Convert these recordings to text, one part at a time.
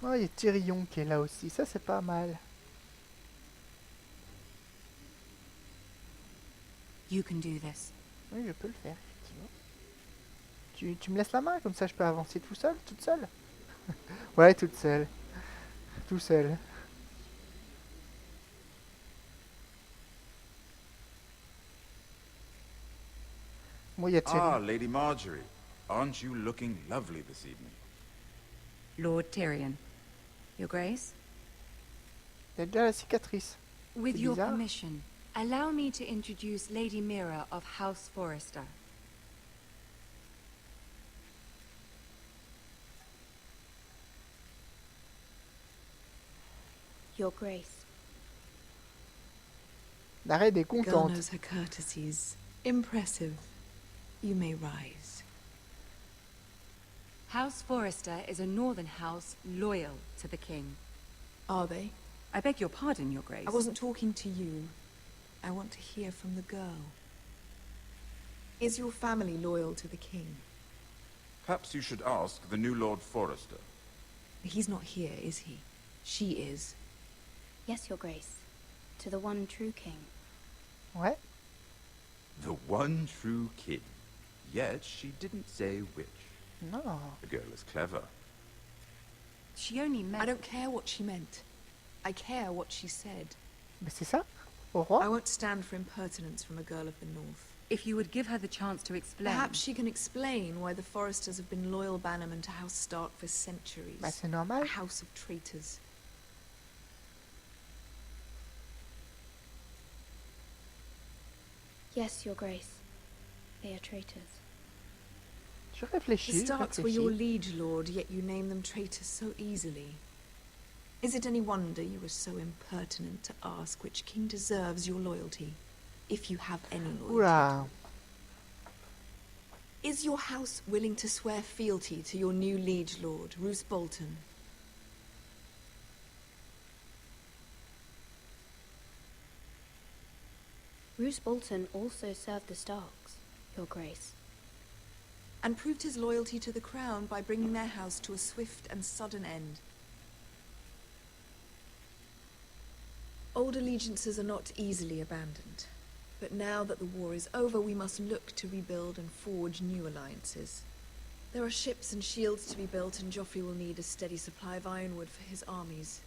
Oh, il y a Tyrion qui est là aussi, ça c'est pas mal. You can do this. Oui, je peux le faire, effectivement. Tu me laisses la main, comme ça je peux avancer tout seul, toute seule. Ouais, toute seule. Tout seul. Moi, il y a Tyrion. Ah, Lady Marjorie. Aren't you looking lovely this evening? Lord Tyrion. Your Grace? Il y a déjà la cicatrice. With C'est your bizarre. permission, allow me to introduce Lady Mira of House Forrester. Your Grace. La reine est Girl contente. knows her courtesies. Impressive. You may rise. House Forrester is a northern house loyal to the king. Are they? I beg your pardon, Your Grace. I wasn't talking to you. I want to hear from the girl. Is your family loyal to the king? Perhaps you should ask the new Lord Forrester. He's not here, is he? She is. Yes, Your Grace. To the one true king. Ouais. The one true king. Yet she didn't say which. Non. The girl is clever. She only meant... I don't care what she meant. I care what she said. Mais c'est ça, au I roi. won't stand for impertinence from a girl of the north. If you would give her the chance to explain... Perhaps she can explain why the Forresters have been loyal bannermen to House Stark for centuries. Bah, c'est A normal. house of traitors. Yes, Your Grace. They are traitors. Je The réfléchis, je Starks were your réfléchis. liege lord, yet you name them traitors so easily. Is it any wonder you were so impertinent to ask which king deserves your loyalty, if you have any loyalty? Oula. Is your house willing to swear fealty to your new liege lord, Roose Bolton? Roose Bolton also served the Starks, Your Grace. And proved his loyalty to the crown by bringing their house to a swift and sudden end. Old allegiances are not easily abandoned. But now that the war is over, we must look to rebuild and forge new alliances. There are ships and shields to be built, and Joffrey will need a steady supply of ironwood for his armies.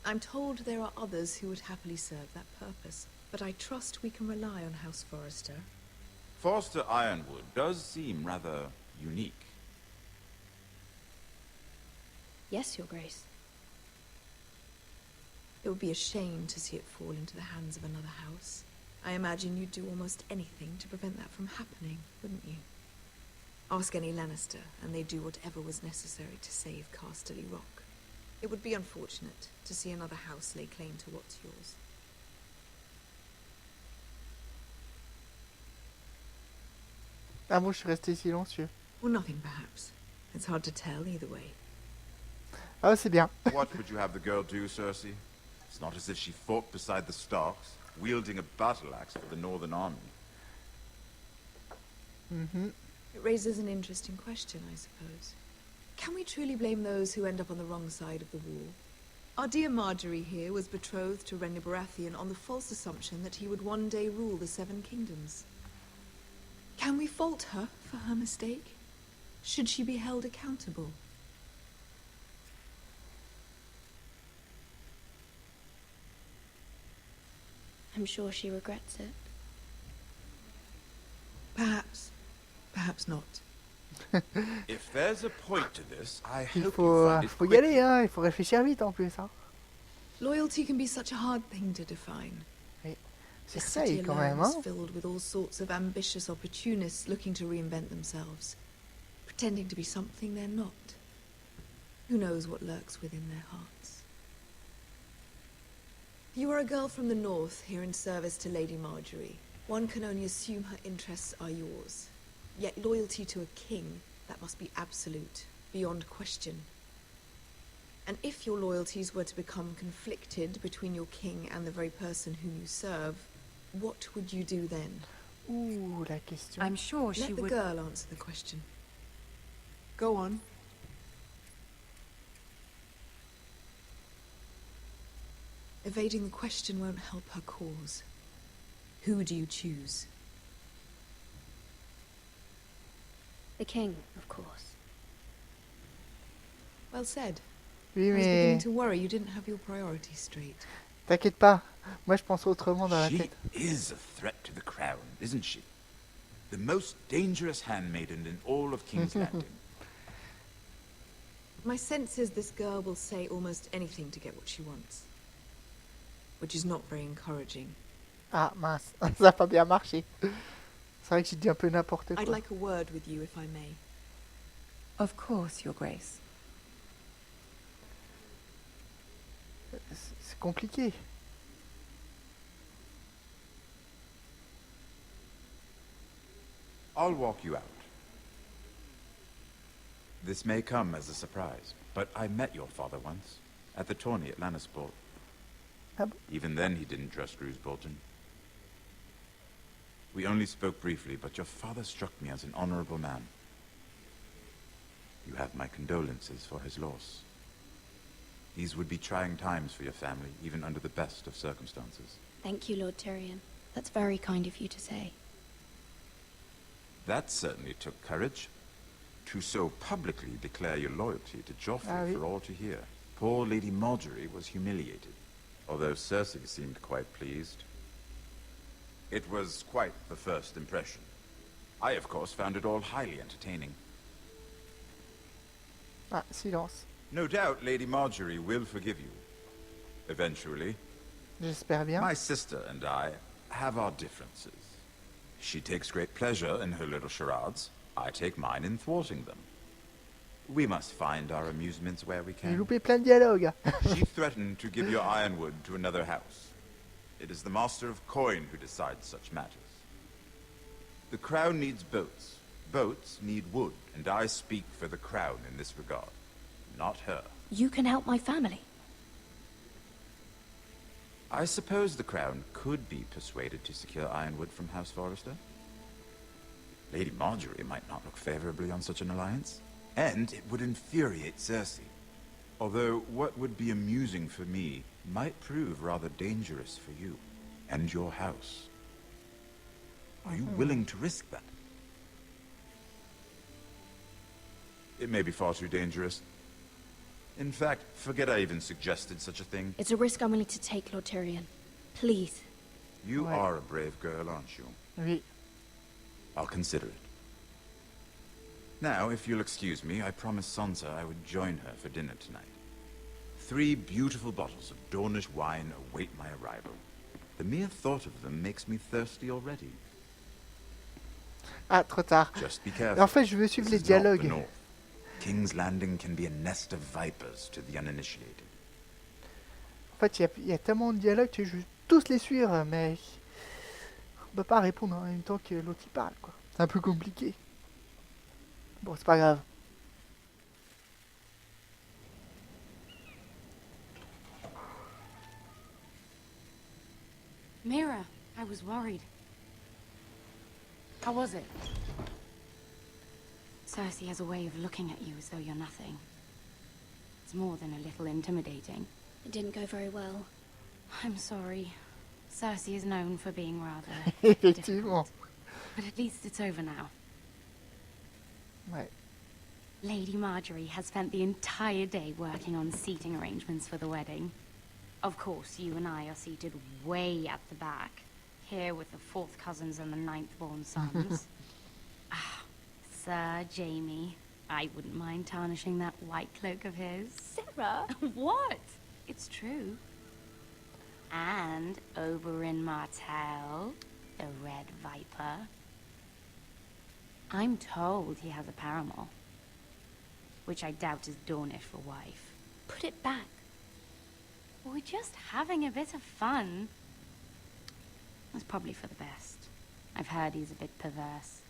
I'm told there are others who would happily serve that purpose, but I trust we can rely on House Forrester. Forrester Ironwood does seem rather unique. Yes, Your Grace. It would be a shame to see it fall into the hands of another house. I imagine you'd do almost anything to prevent that from happening, wouldn't you? Ask any Lannister, and they'd do whatever was necessary to save Casterly Rock. It would be unfortunate to see another house lay claim to what's yours. Ah bon, je suis resté silencieux. Or nothing, perhaps. It's hard to tell either way. Ah, c'est bien. What would you have the girl do, Cersei? It's not as if she fought beside the Starks, wielding a battle axe for the Northern Army. Mhm. It raises an interesting question, I suppose. Can we truly blame those who end up on the wrong side of the war? Our dear Marjorie here was betrothed to Renly Baratheon on the false assumption that he would one day rule the Seven Kingdoms. Can we fault her for her mistake? Should she be held accountable? I'm sure she regrets it. Perhaps. Perhaps not. If there's a point to this, I Il hope faut, you find it faut y aller, quickly. hein. Il faut réfléchir vite en plus, hein. Loyalty can be such a hard thing to define. C'est The city ça quand alone même, is hein. filled with all sorts of ambitious opportunists looking to reinvent themselves, pretending to be something they're not. Who knows what lurks within their hearts? You are a girl from the north, here in service to Lady Marjorie. One can only assume her interests are yours. Yet loyalty to a king, that must be absolute, beyond question. And if your loyalties were to become conflicted between your king and the very person whom you serve, what would you do then? Ouh, la question. I'm sure she Let the would... girl answer the question. Go on. Evading the question won't help her cause. Who do you choose? The king, of course. Well said. Oui, I was mais beginning to worry you didn't have your priorities straight. t'inquiète pas. Moi, je pense autrement dans la She tête. is a threat to the crown, isn't she? The most dangerous handmaiden in all of King's Landing. My sense is this girl will say almost anything to get what she wants. Which is not very encouraging. Ah, mince. Ça n'a pas bien marché. C'est vrai que j'ai dit un peu n'importe quoi. I'd like a word with you, if I may. Of course, Your Grace. C'est compliqué. I'll walk you out. This may come as a surprise, but I met your father once, at the tourney at Lannisport. Ah bon? Even then he didn't trust Roose Bolton. We only spoke briefly, but your father struck me as an honorable man. You have my condolences for his loss. These would be trying times for your family, even under the best of circumstances. Thank you, Lord Tyrion. That's very kind of you to say. That certainly took courage. To so publicly declare your loyalty to Joffrey Ah oui. for all to hear. Poor Lady Marjorie was humiliated, although Cersei seemed quite pleased. It was quite the first impression. I, of course, found it all highly entertaining. Ah, silence. No doubt Lady Marjorie will forgive you. Eventually. J'espère bien. My sister and I have our differences. She takes great pleasure in her little charades. I take mine in thwarting them. We must find our amusements where we J'ai can. loupé plein de dialogues. She threatened to give your ironwood to another house. It is the Master of Coin who decides such matters. The Crown needs boats. Boats need wood, and I speak for the Crown in this regard. Not her. You can help my family. I suppose the Crown could be persuaded to secure ironwood from House Forrester. Lady Marjorie might not look favorably on such an alliance. And it would infuriate Cersei. Although what would be amusing for me might prove rather dangerous for you and your house. Are you willing to risk that? It may be far too dangerous. In fact, forget I even suggested such a thing. It's a risk I'm willing to take, Lord Tyrion. Please. You Ouais. are a brave girl, aren't you? Oui. I'll consider it. Now, if you'll excuse me, I promised Sansa I would join her for dinner tonight. 3 beautiful bottles of Dornish wine await my arrival. The mere thought of them makes me thirsty already. Ah, trop tard. Just be Et careful. en fait, je veux suivre This les is not the dialogues. North. King's Landing can be a nest of vipers to the uninitiated. En fait, il y a tellement de dialogues que je veux tous les suivre, mais on peut pas répondre en même temps que l'autre il parle, quoi. C'est un peu compliqué. Bon, c'est pas grave. Mira, I was worried. How was it? Cersei has a way of looking at you as though you're nothing. It's more than a little intimidating. It didn't go very well. I'm sorry. Cersei is known for being rather Effectivement. difficult. But at least it's over now. Ouais. Lady Marjorie has spent the entire day working on seating arrangements for the wedding. Of course, you and I are seated way at the back, here with the 4th cousins and the 9th-born sons. Ah, Sir Jamie, I wouldn't mind tarnishing that white cloak of his. Sarah? What? It's true. And Oberyn Martell, the Red Viper. I'm told he has a paramour, which I doubt is Dornish for wife. Put it back. We're just having a bit of fun. It's probably for the best. I've heard he's a bit perverse.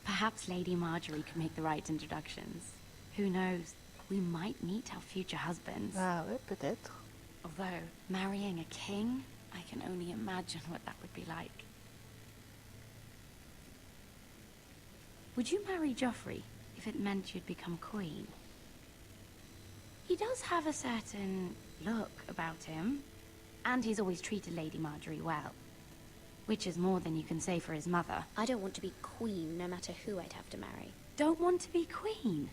Perhaps Lady Marjorie could make the right introductions. Who knows? We might meet our future husbands. Ah ouais, peut-être. Although, marrying a king, I can only imagine what that would be like. Would you marry Joffrey if it meant you'd become queen? He does have a certain look about him, and he's always treated Lady Marjorie well, which is more than you can say for his mother. I don't want to be queen, no matter who I'd have to marry. Don't want to be queen?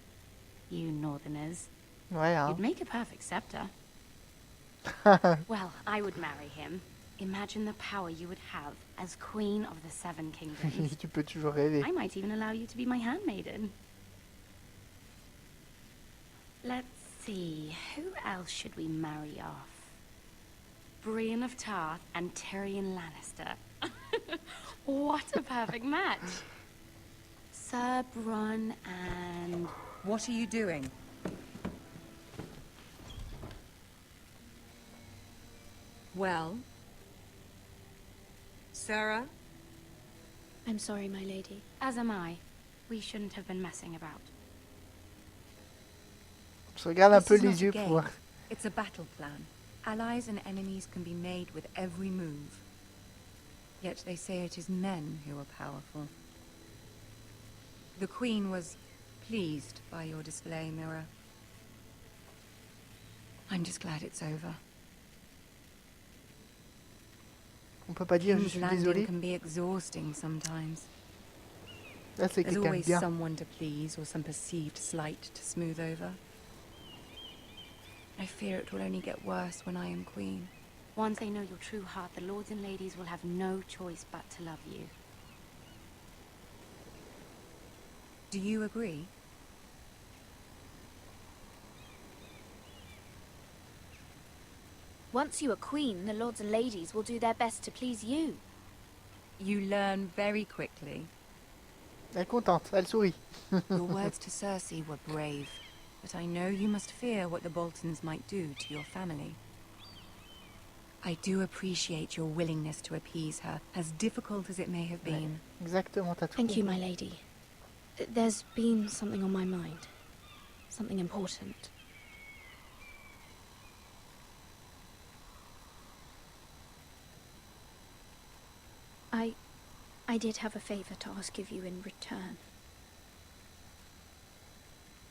You northerners. Ouais, hein. You'd make a perfect scepter. Well, I would marry him. Imagine the power you would have as queen of the Seven Kingdoms. Tu peux toujours rêver. I might even allow you to be my handmaiden. Let's see, who else should we marry off? Brienne of Tarth and Tyrion Lannister. What a perfect match. Sir Bronn and... What are you doing? Well? Sarah? I'm sorry, my lady. As am I. We shouldn't have been messing about. On se regarde un This peu is les not a yeux game. pour voir. It's a battle plan. Allies and enemies can be made with every move. Yet they say it is men who are powerful. The Queen was pleased by your display, Mira. I'm just glad it's over. On peut pas dire je King's suis Landing désolé. can be exhausting sometimes. Là, c'est There's quelqu'un de always bien. someone to please or some perceived slight to smooth over. I fear it will only get worse when I am queen. Once they know your true heart, the lords and ladies will have no choice but to love you. Do you agree? Once you are queen, the lords and ladies will do their best to please you. You learn very quickly. Elle est contente, elle sourit. Your words to Cersei were brave, but I know you must fear what the Boltons might do to your family. I do appreciate your willingness to appease her, as difficult as it may have been. Exactement, t'as tout Thank you, compris. my lady. There's been something on my mind. Something important. I did have a favor to ask of you in return.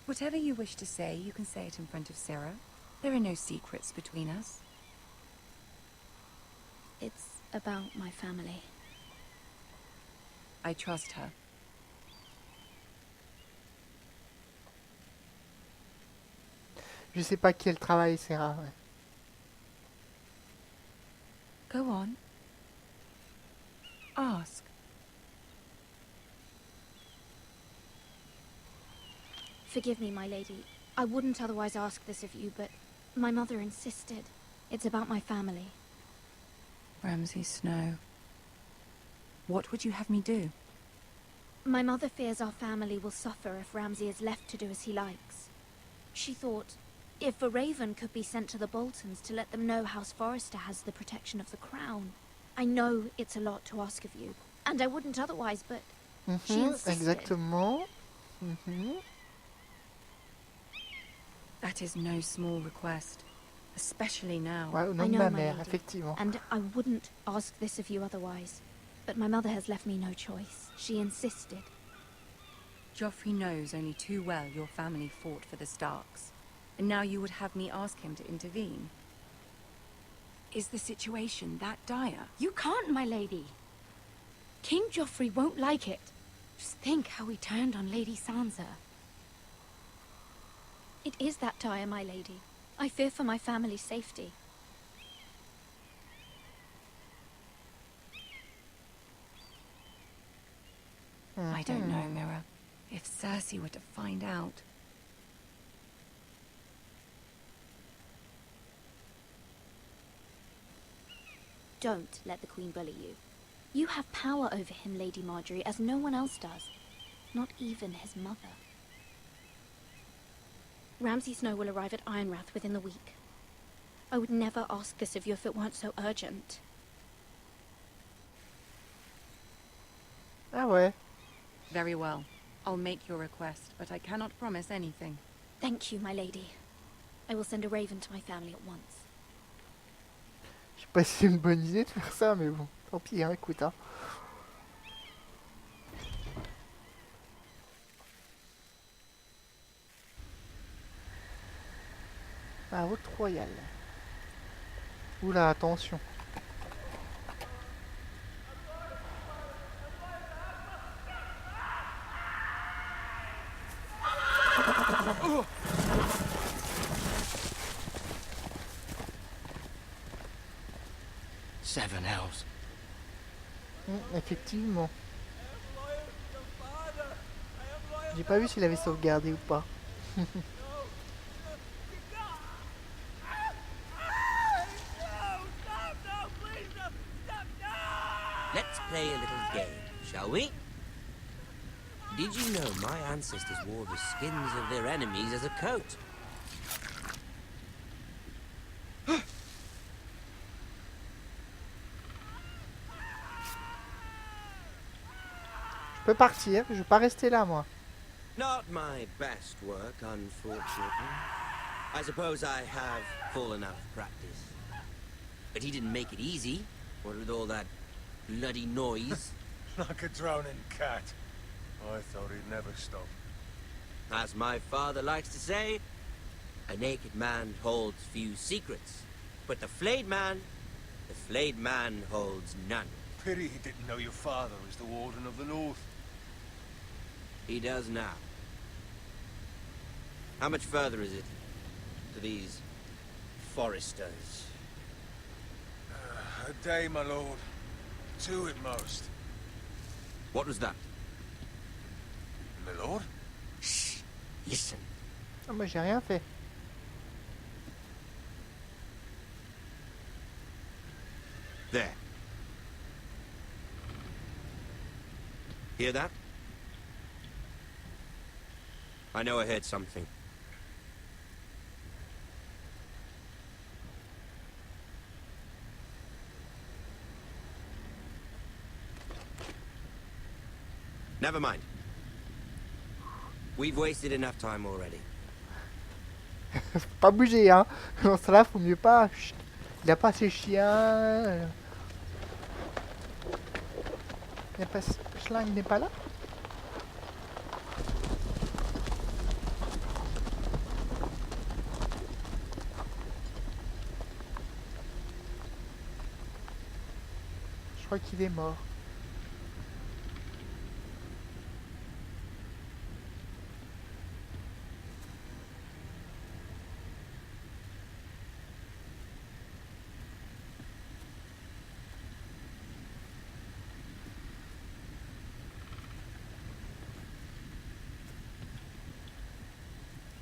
Whatever you wish to say, you can say it in front of Sarah. There are no secrets between us. It's about my family. I trust her. Je sais pas quel travail Sarah. Ouais. Go on. Ask. Forgive me, my lady. I wouldn't otherwise ask this of you, but my mother insisted. It's about my family. Ramsay Snow. What would you have me do? My mother fears our family will suffer if Ramsay is left to do as he likes. She thought, if a raven could be sent to the Boltons to let them know House Forrester has the protection of the crown. I know it's a lot to ask of you, and I wouldn't otherwise, but she insisted. Exactement. That is no small request, especially now. Ouais, au nom I de know, ma my mère, lady, effectivement. and I wouldn't ask this of you otherwise. But my mother has left me no choice. She insisted. Joffrey knows only too well your family fought for the Starks, and now you would have me ask him to intervene. Is the situation that dire? You can't, my lady. King Joffrey won't like it. Just think how he turned on Lady Sansa. It is that dire, my lady. I fear for my family's safety. I don't know, Mira. If Cersei were to find out... Don't let the Queen bully you. You have power over him, Lady Marjorie, as no one else does. Not even his mother. Ramsay Snow will arrive at Ironrath within the week. I would never ask this of you if it weren't so urgent. Ah ouais. Very well. I'll make your request, but I cannot promise anything. Thank you, my lady. I will send a raven to my family at once. Je sais pas si c'est une bonne idée de faire ça, mais bon, tant pis, hein, écoute. Hein. La route royale. Oula, attention. Seven hells. Effectivement. J'ai pas vu s'il avait sauvegardé ou pas. Let's play a little game, shall we? Did you know my ancestors wore the skins of their enemies as a coat? Je peux partir, je vais pas rester là moi. Not my best work, unfortunately. I suppose I have fallen out of practice. But he didn't make it easy, what with all that bloody noise. Like a drowning cat. I thought he'd never stop. As my father likes to say, a naked man holds few secrets. But the flayed man holds none. Pity he didn't know your father was the Warden of the North. He does now. How much further is it to these foresters? A day, my lord. 2 at most. What was that? My lord? Shh! Listen. Ah, moi j'ai rien fait. There. Hear that? I know I heard something. Never mind. We've wasted enough time already. Faut pas bouger hein. Dans ce là faut mieux pas. Chut. Il a pas ses chiens. Il a pas... Schlang n'est pas là. Je crois qu'il est mort.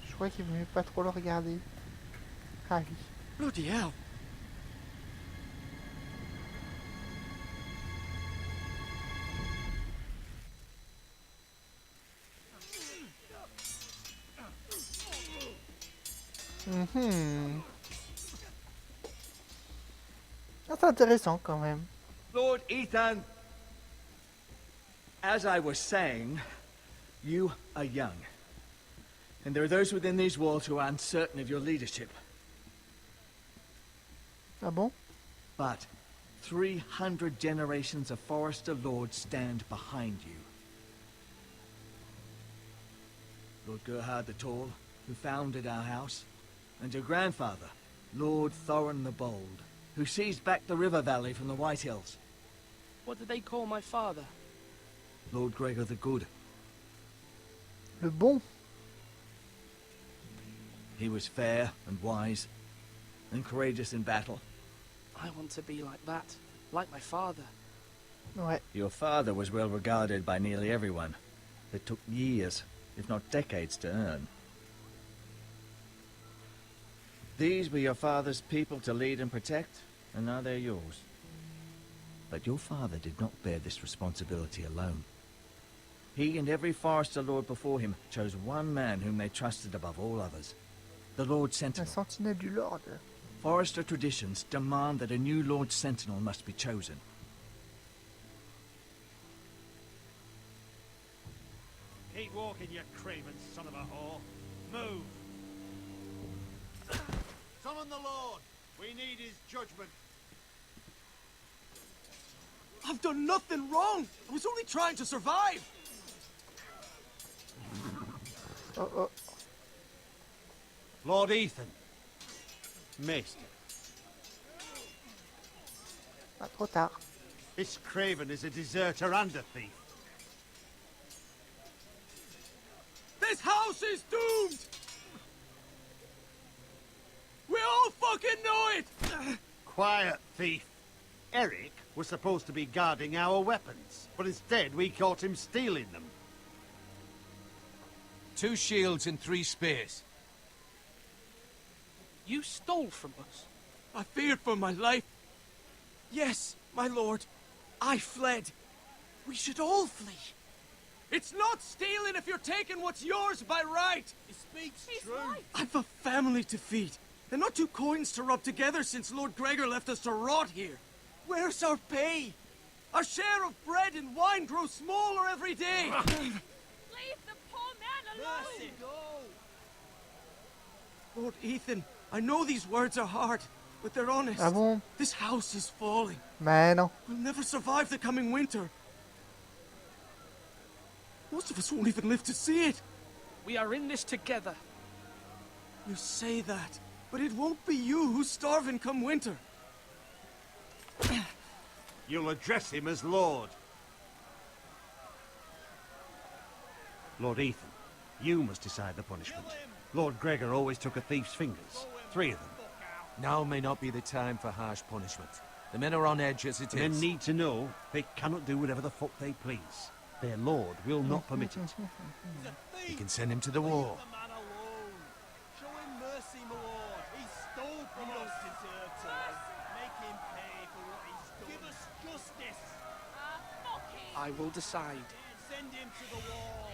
Je crois qu'il vaut mieux pas trop le regarder. Ah oui. Bloody hell! Ah, c'est intéressant quand même. Lord Ethan, as I was saying, you are young. And there are those within these walls who are uncertain of your leadership. Ah bon? But 300 generations of Forester Lords stand behind you. Lord Gerhard the Tall, who founded our house, and your grandfather, Lord Thorin the Bold, who seized back the river valley from the White Hills. What did they call my father? Lord Gregor the Good. Le bon. He was fair and wise, and courageous in battle. I want to be like that, like my father. Ouais. Your father was well regarded by nearly everyone. It took years, if not decades, to earn. These were your father's people to lead and protect, and now they're yours. But your father did not bear this responsibility alone. He and every Forester Lord before him chose one man whom they trusted above all others. The Lord La Sentinel. sentinelle du Lord. Forester traditions demand that a new Lord Sentinel must be chosen. Keep walking, you craven son of a whore. Move! Summon the Lord! We need his judgment. I've done nothing wrong! I was only trying to survive! Oh oh. Lord Ethan, Maester, Ah, trop tard. this Craven is a deserter and a thief. This house is doomed! We all fucking know it! Quiet, thief. Eric was supposed to be guarding our weapons, but instead we caught him stealing them. 2 shields and 3 spears. You stole from us? I feared for my life. Yes, my lord. I fled. We should all flee. It's not stealing if you're taking what's yours by right. He speaks true. Right. I've a family to feed. And not 2 coins to rub together since Lord Gregor left us to rot here. Where's our pay? Our share of bread and wine grows smaller every day. Leave the poor man alone! Mercy, go! Lord Ethan, I know these words are hard, but they're honest. Ah bon? This house is falling. Mais non. We'll never survive the coming winter. Most of us won't even live to see it. We are in this together. You say that, but it won't be you who's starving come winter. You'll address him as Lord. Lord Ethan, you must decide the punishment. Lord Gregor always took a thief's fingers. 3 of them. Now may not be the time for harsh punishment. The men are on edge as it The men need to know they cannot do whatever the fuck they please. Their lord will not permit it. You can send him to the war. Leave the man alone. Show him mercy, my lord. He stole from us. Deserters. Make him pay for what he's done. Give us justice. I will decide. Send him to the wall.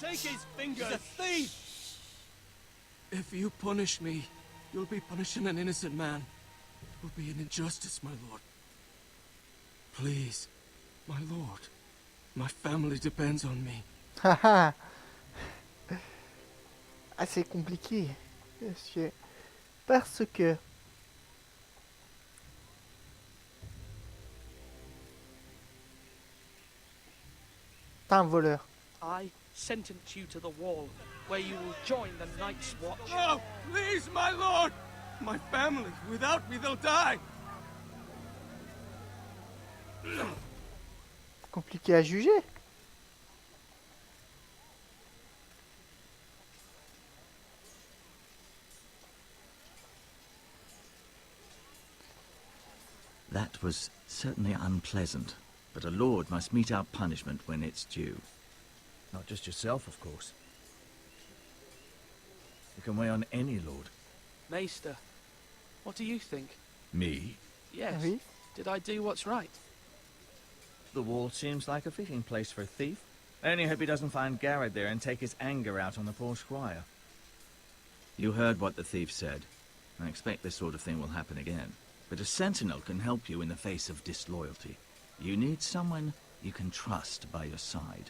Take his fingers. He's a thief. If you punish me, you'll be punishing an innocent man. It will be an injustice, my lord. Please, my lord. My family depends on me. Haha. Ah, c'est compliqué. Parce que t'es un voleur. I sentence you to the wall, where you will join the Night's Watch. No, please, my lord. My family, without me, they'll die. Compliqué à juger. That was certainly unpleasant, but a lord must mete out punishment when it's due. Not just yourself, of course. You can weigh on any lord. Maester, what do you think? Me? Yes. Oui. Did I do what's right? The wall seems like a fitting place for a thief. I only hope he doesn't find Garrett there and take his anger out on the poor squire. You heard what the thief said. I expect this sort of thing will happen again. But a sentinel can help you in the face of disloyalty. You need someone you can trust by your side.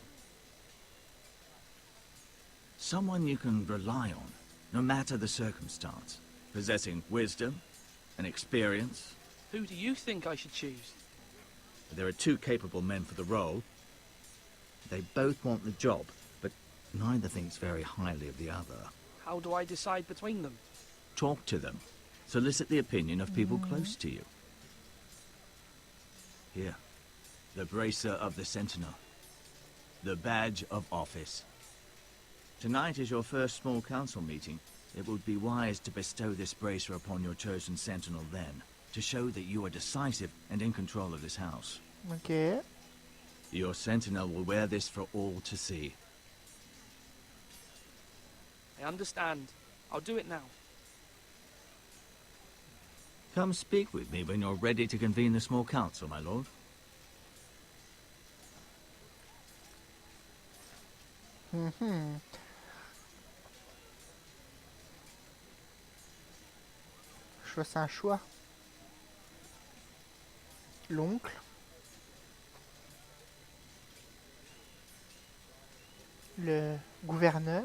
Someone you can rely on, no matter the circumstance. Possessing wisdom and experience. Who do you think I should choose? There are 2 capable men for the role. They both want the job, but neither thinks very highly of the other. How do I decide between them? Talk to them. Solicit the opinion of people close to you. Here, the bracer of the Sentinel. The badge of office. Tonight is your first small council meeting. It would be wise to bestow this bracer upon your chosen Sentinel then, to show that you are decisive and in control of this house. Ok. Your Sentinel will wear this for all to see. I understand. I'll do it now. Come speak with me when you're ready to convene the small council, my lord. C'est un choix. L'oncle. Le gouverneur.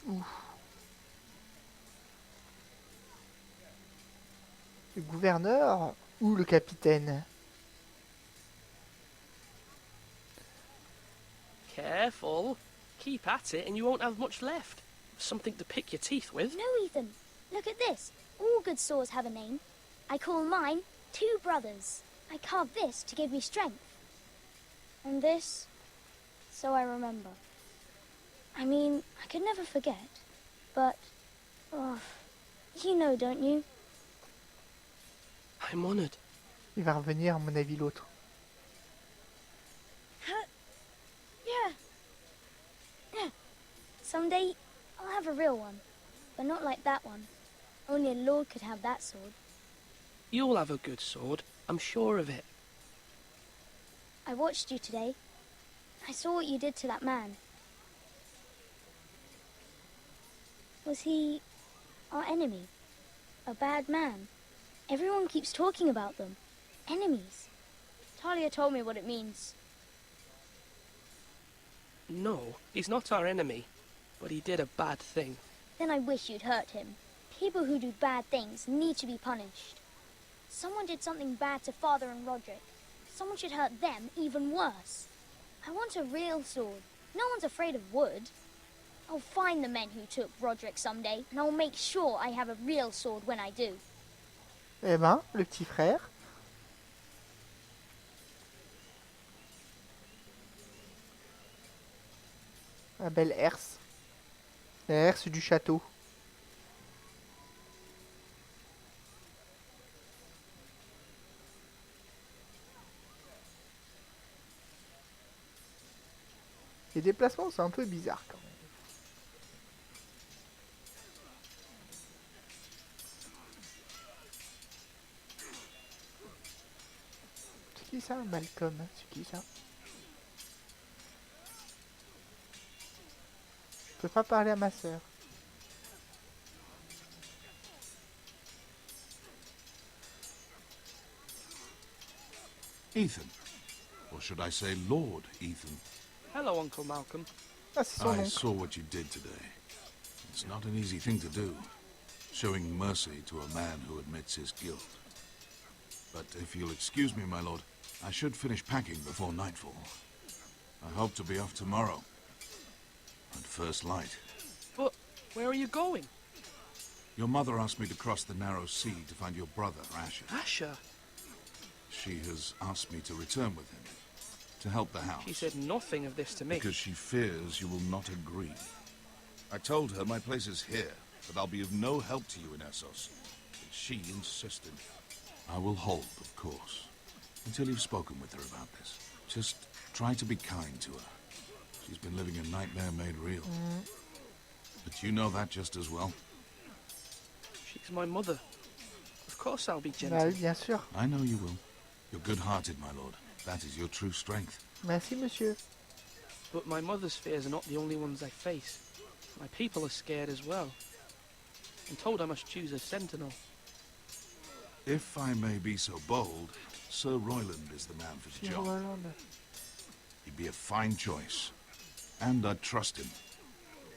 Ouf. Le gouverneur ou le capitaine? Careful. Keep at it and you won't have much left. Something to pick your teeth with. No, Ethan. Look at this. All good swords have a name. I call mine Two Brothers. I carved this to give me strength. And this, so I remember. I mean, I could never forget. But, oh, you know, don't you? I'm honored. Il va revenir, à mon avis, l'autre. Yeah. Someday, I'll have a real one. But not like that one. Only a lord could have that sword. You'll have a good sword. I'm sure of it. I watched you today. I saw what you did to that man. Was he our enemy? A bad man? Everyone keeps talking about them. Enemies. Talia told me what it means. No, he's not our enemy. But he did a bad thing. Then I wish you'd hurt him. People who do bad things need to be punished. Someone did something bad to Father and Roderick. Someone should hurt them even worse. I want a real sword. No one's afraid of wood. I'll find the men who took Roderick someday, and I'll make sure I have a real sword when I do. Eh ben, le petit frère. La belle herse. La herse du château. Les déplacements, c'est un peu bizarre quand même. C'est qui ça, Malcolm? C'est qui ça? Je peux pas parler à ma sœur. Ethan. Or should I say Lord Ethan? Hello, Uncle Malcolm. Ah, c'est son I oncle. saw what you did today. It's not an easy thing to do, showing mercy to a man who admits his guilt. But if you'll excuse me, my lord, I should finish packing before nightfall. I hope to be off tomorrow. At first light. But where are you going? Your mother asked me to cross the narrow sea to find your brother, Asher. Asher? She has asked me to return with him, to help the house. She said nothing of this to me. Because she fears you will not agree. I told her my place is here, but I'll be of no help to you in Essos. But she insisted. I will hold, of course, until you've spoken with her about this. Just try to be kind to her. She's been living a nightmare made real. But you know that just as well. She's my mother. Of course I'll be gentle. Bah oui, bien sûr. I know you will. You're good-hearted, my lord. That is your true strength. Merci, monsieur. But my mother's fears are not the only ones I face. My people are scared as well. I'm told I must choose a sentinel. If I may be so bold, Sir Royland is the man for the job. He'd be a fine choice. And I'd trust him.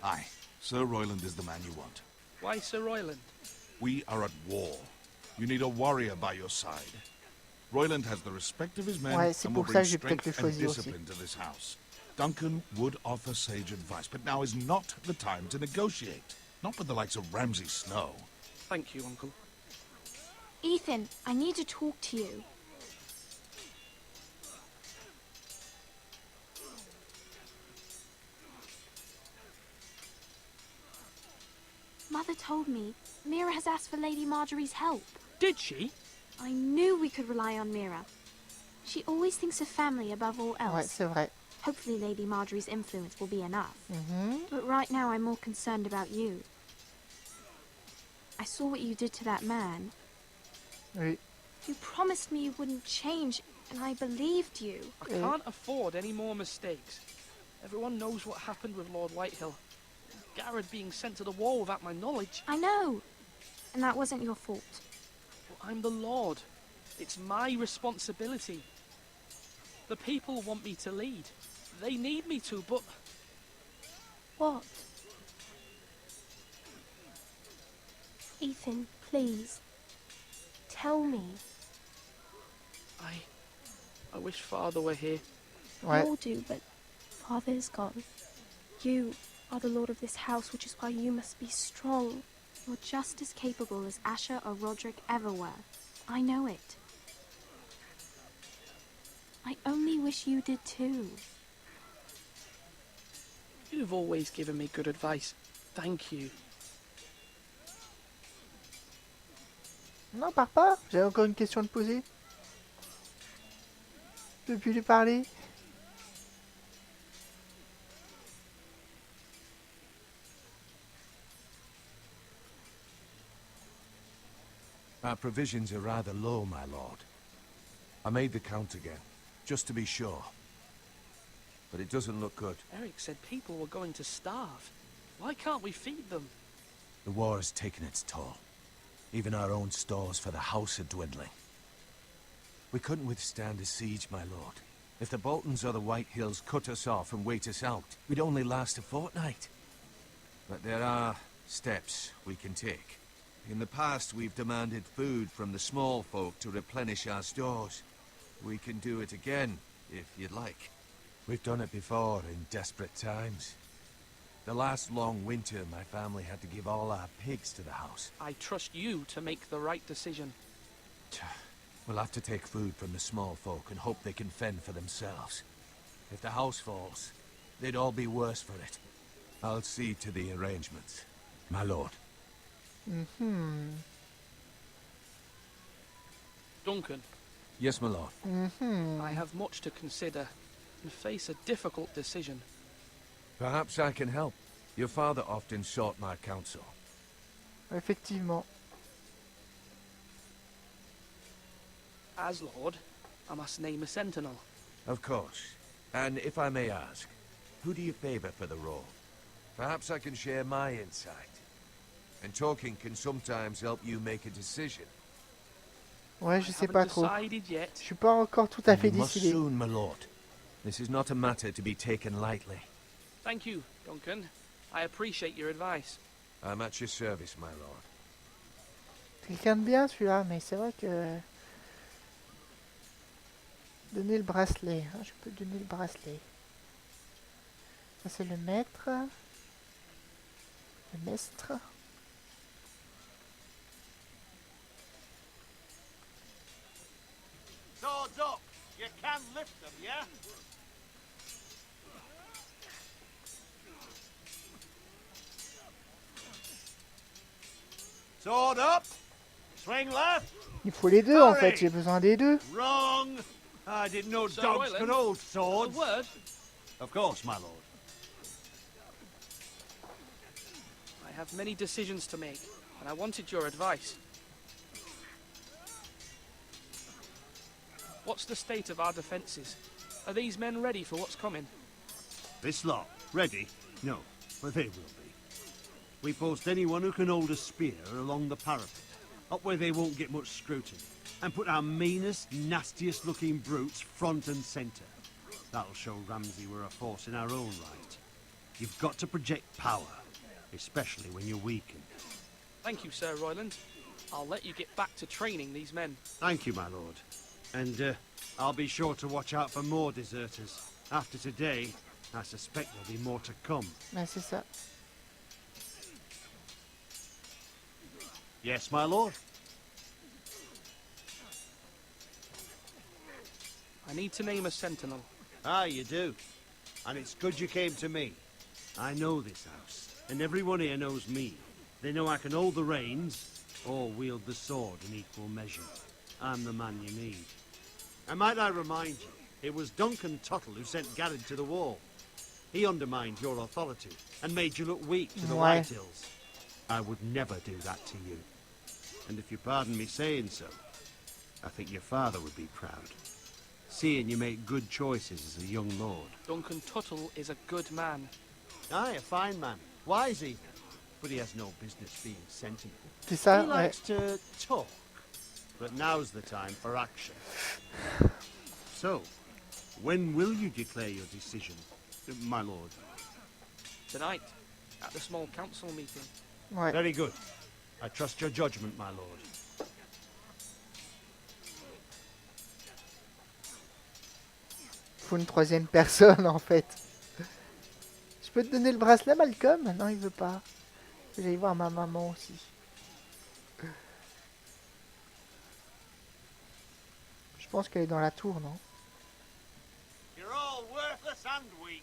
Aye, Sir Royland is the man you want. Why Sir Royland? We are at war. You need a warrior by your side. Royland has the respect of his men Ouais, c'est and will pour ça bring que j'ai peut-être le strength and choisi aussi. discipline to this house. Duncan would offer sage advice, but now is not the time to negotiate. Not with the likes of Ramsay Snow. Thank you, Uncle. Ethan, I need to talk to you. Mother told me Mira has asked for Lady Marjorie's help. Did she? I knew we could rely on Mira. She always thinks of family above all else. Ouais, c'est vrai. Hopefully Lady Marjorie's influence will be enough. But right now I'm more concerned about you. I saw what you did to that man. Oui. You promised me you wouldn't change, and I believed you. I can't afford any more mistakes. Everyone knows what happened with Lord Whitehill. Garrett being sent to the war without my knowledge. I know. And that wasn't your fault. Well, I'm the Lord. It's my responsibility. The people want me to lead. They need me to, but... What? Ethan, please. Tell me. I wish Father were here. Ouais. We all do, but father is gone. You are the lord of this house, which is why you must be strong. You're just as capable as Asher or Roderick ever were. I know it. I only wish you did too. You've always given me good advice. Thank you. Non, pars pas. J'ai encore une question à te poser. Je peux plus lui parler. Our provisions are rather low, my lord. I made the count again, just to be sure. But it doesn't look good. Eric said people were going to starve. Why can't we feed them? The war has taken its toll. Even our own stores for the house are dwindling. We couldn't withstand a siege, my lord. If the Boltons or the White Hills cut us off and wait us out, we'd only last a fortnight. But there are steps we can take. In the past, we've demanded food from the small folk to replenish our stores. We can do it again, if you'd like. We've done it before in desperate times. The last long winter, my family had to give all our pigs to the house. I trust you to make the right decision. We'll have to take food from the small folk and hope they can fend for themselves. If the house falls, they'd all be worse for it. I'll see to the arrangements, my lord. Duncan. Yes, my lord. I have much to consider and face a difficult decision. Perhaps I can help. Your father often sought my counsel. Effectivement. As Lord, I must name a sentinel. Of course. And if I may ask, who do you favor for the role? Perhaps I can share my insight. And talking can sometimes help you make a decision. Ouais, je sais pas trop. Yet. Je suis pas encore tout à fait You must décidé. soon, my lord. This is not a matter to be taken lightly. Thank you, Duncan. I appreciate your advice. I'm at your service, my lord. Quelqu'un de bien celui-là, mais c'est vrai que... Donner le bracelet. Ah, je peux donner le bracelet. Ça c'est le maître. Le mestre. Swords up! You can lift them, yeah? Sword up! Swing left! Il faut les deux en fait, j'ai besoin des deux. Wrong! I didn't know Sir dogs Royland, could hold swords. A word? Of course, my lord. I have many decisions to make, and I wanted your advice. What's the state of our defences? Are these men ready for what's coming? This lot, ready? No, but they will be. We post anyone who can hold a spear along the parapet, up where they won't get much scrutiny, and put our meanest, nastiest looking brutes front and centre. That'll show Ramsay we're a force in our own right. You've got to project power, especially when you're weakened. Thank you, Sir Royland. I'll let you get back to training these men. Thank you, my lord. And I'll be sure to watch out for more deserters. After today, I suspect there'll be more to come. Ouais, c'est ça. Yes, my lord? I need to name a sentinel. Ah, you do. And it's good you came to me. I know this house, and everyone here knows me. They know I can hold the reins, or wield the sword in equal measure. I'm the man you need. And might I remind you, it was Duncan Tuttle who sent Garrett to the wall. He undermined your authority, and made you look weak to the Ouais. White Hills. I would never do that to you. And if you pardon me saying so, I think your father would be proud. Seeing you make good choices as a young lord. Duncan Tuttle is a good man. Aye, a fine man. Wise even. But he has no business being sentinel. C'est ça, He ouais. likes to talk. But now's the time for action. So, when will you declare your decision, my lord? Tonight, at the small council meeting. Ouais. Very good. I trust your judgment, my lord. Faut une troisième personne en fait. peux te donner le bracelet, Malcolm? Non, il veut pas. J'allais voir ma maman aussi. Je pense qu'elle est dans la tour, non? You're all worthless and weak.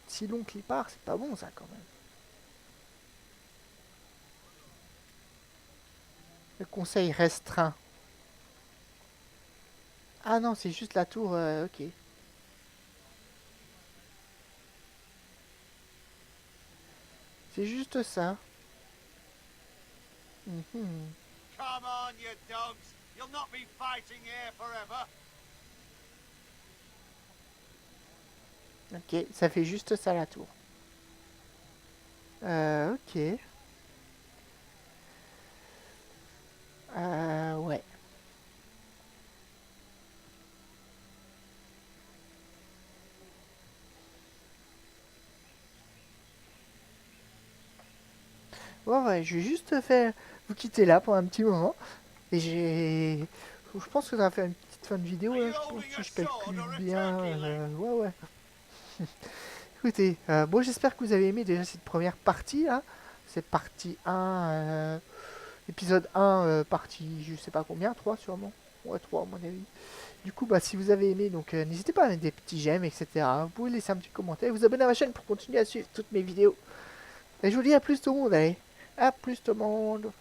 Si l'oncle y part, c'est pas bon ça quand même. Le conseil restreint. Ah non, c'est juste la tour, ok. C'est juste ça. Mhm. Come on, you dogs. You'll not be fighting here forever. Ok, ça fait juste ça la tour. Ok. Ouais. Bon, ouais, je vais juste faire vous quitter là pour un petit moment. Et je pense que ça va faire une petite fin de vidéo. Là. Je pense que je calcule bien. Ouais, ouais. Écoutez, bon, j'espère que vous avez aimé déjà cette première partie là. C'est partie 1, épisode 1, partie je sais pas combien, 3 sûrement. Ouais, 3 à mon avis. Du coup, bah, si vous avez aimé, donc n'hésitez pas à mettre des petits j'aime, etc. Vous pouvez laisser un petit commentaire, vous abonner à ma chaîne pour continuer à suivre toutes mes vidéos. Et je vous dis à plus tout le monde, allez. À plus tout le monde.